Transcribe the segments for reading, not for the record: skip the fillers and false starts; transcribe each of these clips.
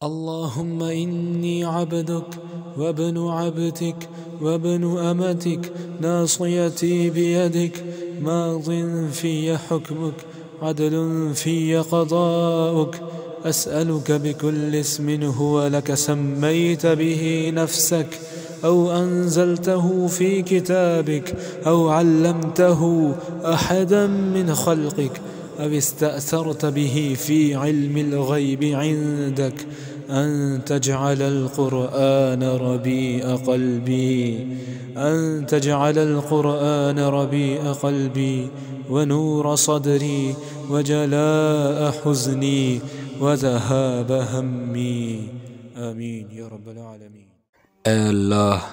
اللهم إني عبدك وابن عبدك وابن أمتك ناصيتي بيدك ماض في حكمك عدل في قضاؤك أسألك بكل اسم هو لك سميت به نفسك أو أنزلته في كتابك أو علمته أحدا من خلقك أو استأثرت به في علم الغيب عندك أن تجعل القرآن ربيع قلبي أن تجعل القرآن ربيع قلبي ونور صدري وجلاء حزني وذهاب همي آمین یا رب العالمین۔ اے اللہ،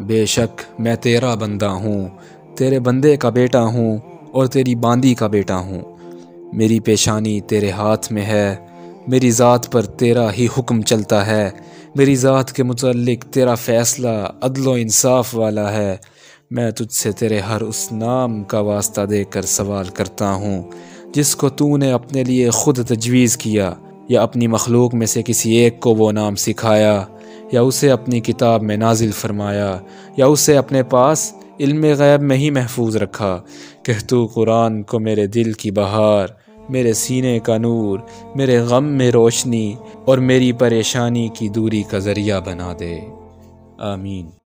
بے شک میں تیرا بندہ ہوں، تیرے بندے کا بیٹا ہوں اور تیری باندی کا بیٹا ہوں۔ میری پیشانی تیرے ہاتھ میں ہے، میری ذات پر تیرا ہی حکم چلتا ہے، میری ذات کے متعلق تیرا فیصلہ عدل و انصاف والا ہے۔ میں تجھ سے تیرے ہر اس نام کا واسطہ دے کر سوال کرتا ہوں جس کو تو نے اپنے لیے خود تجویز کیا، یا اپنی مخلوق میں سے کسی ایک کو وہ نام سکھایا، یا اسے اپنی کتاب میں نازل فرمایا، یا اسے اپنے پاس علم غیب میں ہی محفوظ رکھا کہ تو قرآن کو میرے دل کی بہار، میرے سینے کا نور، میرے غم میں روشنی اور میری پریشانی کی دوری کا ذریعہ بنا دے۔ آمین۔